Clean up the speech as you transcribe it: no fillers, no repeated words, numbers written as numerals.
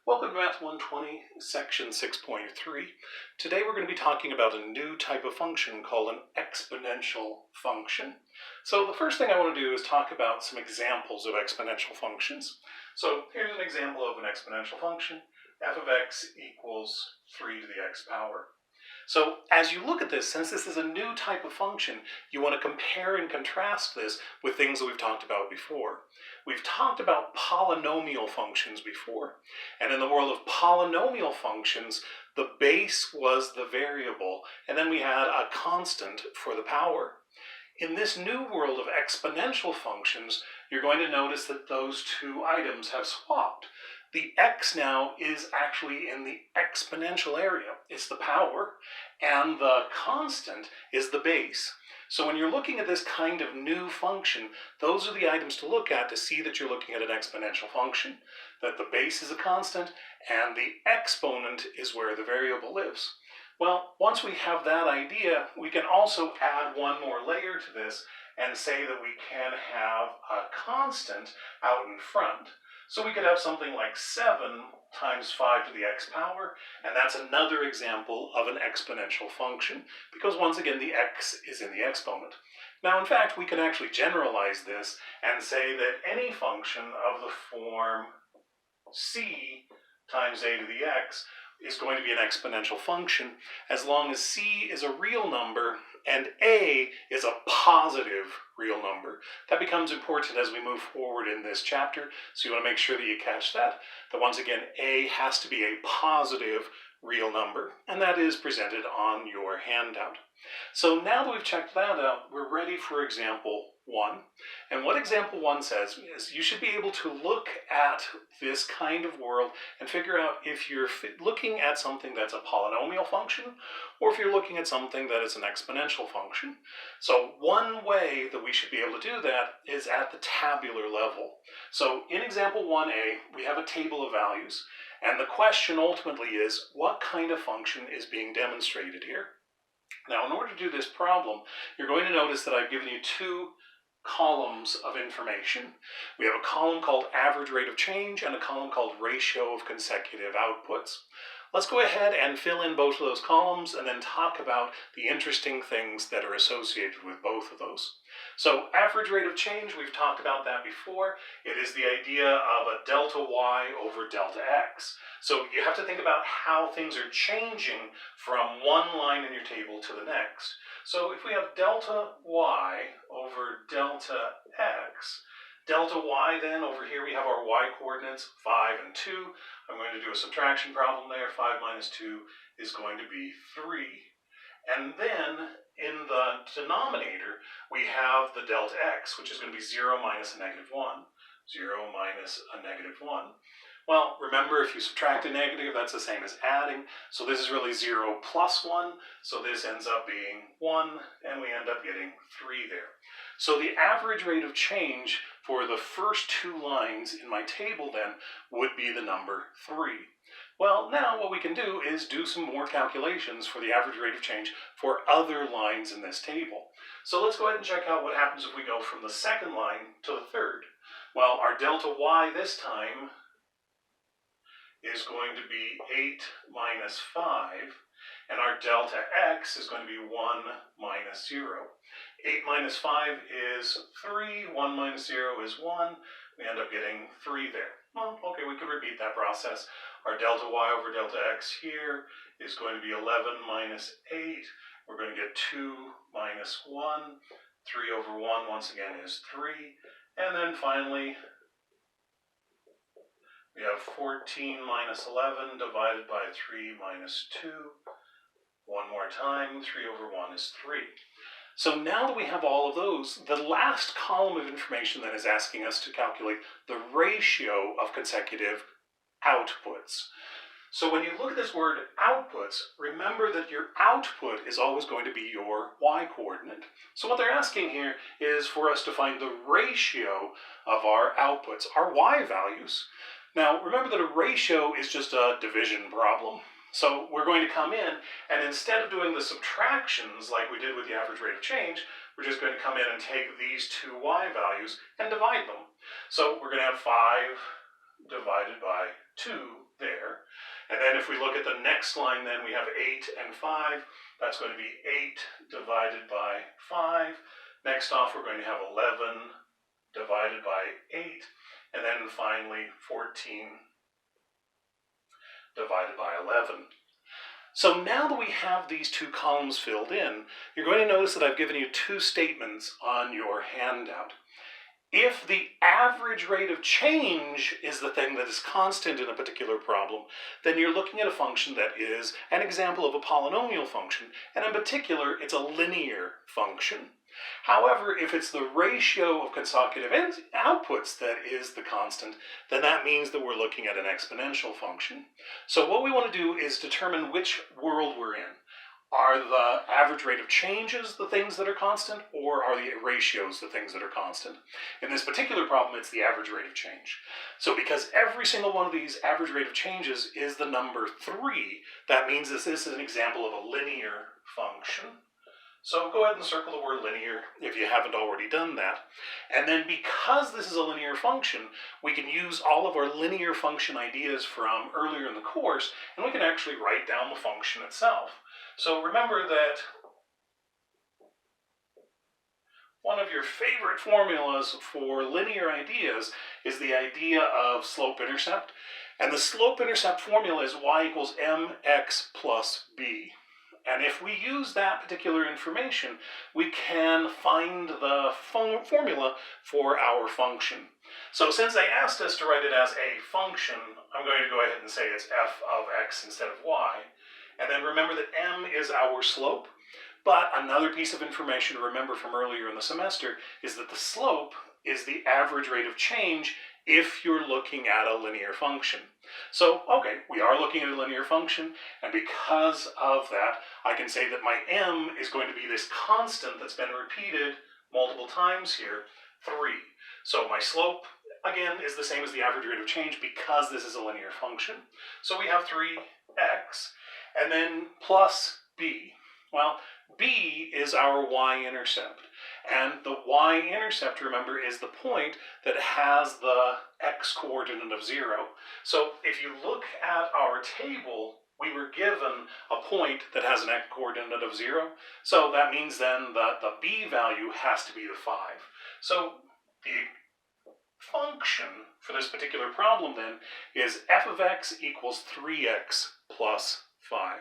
Welcome to Math 120, Section 6.3. Today we're going to be talking about a new type of function called an exponential function. So the first thing I want to do is talk about some examples of exponential functions. So here's an example of an exponential function. F of x equals 3 to the x power. So as you look at this, since this is a new type of function, you want to compare and contrast this with things that we've talked about before. We've talked about polynomial functions before, and in the world of polynomial functions, the base was the variable, and then we had a constant for the power. In this new world of exponential functions, you're going to notice that those two items have swapped. The x now is actually in the exponential area. It's the power, and the constant is the base. So when you're looking at this kind of new function, those are the items to look at to see that you're looking at an exponential function, that the base is a constant, and the exponent is where the variable lives. Well, once we have that idea, we can also add one more layer to this and say that we can have a constant out in front. So we could have something like 7 times 5 to the x power, and that's another example of an exponential function, because once again the x is in the exponent. Now in fact we can actually generalize this and say that any function of the form c times a to the x is going to be an exponential function as long as c is a real number and a is a positive real number. That becomes important as we move forward in this chapter, so you want to make sure that you catch that once again a has to be a positive real number, and that is presented on your handout. So now that we've checked that out, we're ready for example 1. And what example 1 says is you should be able to look at this kind of world and figure out if you're looking at something that's a polynomial function or if you're looking at something that is an exponential function. So one way that we should be able to do that is at the tabular level. So in example 1a, we have a table of values, and the question ultimately is what kind of function is being demonstrated here? Now, in order to do this problem, you're going to notice that I've given you two columns of information. We have a column called average rate of change and a column called ratio of consecutive outputs. Let's go ahead and fill in both of those columns and then talk about the interesting things that are associated with both of those. So average rate of change, we've talked about that before. It is the idea of a delta y over delta x. So you have to think about how things are changing from one line in your table to the next. So if we have delta y over delta x, delta y then, over here we have our y coordinates, 5 and 2. I'm going to do a subtraction problem there. 5 minus 2 is going to be 3. And then in the denominator, we have the delta x, which is going to be 0 minus a negative 1. 0 minus a negative 1. Well, remember, if you subtract a negative, that's the same as adding. So this is really 0 plus 1. So this ends up being 1, and we end up getting 3 there. So the average rate of change for the first two lines in my table then would be the number 3. Well, now what we can do is do some more calculations for the average rate of change for other lines in this table. So let's go ahead and check out what happens if we go from the second line to the third. Well, our delta y this time is going to be 8 minus 5, and our delta x is going to be 1 minus 0. 8 minus 5 is 3, 1 minus 0 is 1. We end up getting 3 there. Well, okay, we can repeat that process. Our delta y over delta x here is going to be 11 minus 8. We're going to get 2 minus 1. 3 over 1, once again, is 3. And then finally, we have 14 minus 11 divided by 3 minus 2. One more time, 3 over 1 is 3. So now that we have all of those, the last column of information then is asking us to calculate the ratio of consecutive outputs. So when you look at this word outputs, remember that your output is always going to be your y-coordinate. So what they're asking here is for us to find the ratio of our outputs, our y values. Now remember that a ratio is just a division problem. So we're going to come in, and instead of doing the subtractions like we did with the average rate of change, we're just going to come in and take these two y values and divide them. So we're going to have 5 divided by 2 there. And then if we look at the next line, then we have 8 and 5. That's going to be 8 divided by 5. Next off, we're going to have 11 divided by 8. And then finally, 14 divided by 11. So now that we have these two columns filled in, you're going to notice that I've given you two statements on your handout. If the average rate of change is the thing that is constant in a particular problem, then you're looking at a function that is an example of a polynomial function, and in particular, it's a linear function. However, if it's the ratio of consecutive outputs that is the constant, then that means that we're looking at an exponential function. So what we want to do is determine which world we're in. Are the average rate of changes the things that are constant, or are the ratios the things that are constant? In this particular problem, it's the average rate of change. So because every single one of these average rate of changes is the number 3, that means this is an example of a linear function. So go ahead and circle the word linear if you haven't already done that. And then because this is a linear function, we can use all of our linear function ideas from earlier in the course, and we can actually write down the function itself. So remember that one of your favorite formulas for linear ideas is the idea of slope-intercept. And the slope-intercept formula is y equals mx plus b. And if we use that particular information, we can find the formula for our function. So since they asked us to write it as a function, I'm going to go ahead and say it's f of x instead of y. And then remember that m is our slope. But another piece of information to remember from earlier in the semester is that the slope is the average rate of change if you're looking at a linear function. So, okay, we are looking at a linear function, and because of that, I can say that my m is going to be this constant that's been repeated multiple times here, 3. So my slope, again, is the same as the average rate of change because this is a linear function. So we have 3x, and then plus b. Well, b is our y-intercept. And the y-intercept, remember, is the point that has the x-coordinate of 0. So if you look at our table, we were given a point that has an x-coordinate of 0. So that means then that the b value has to be the 5. So the function for this particular problem then is f of x equals 3x plus 5.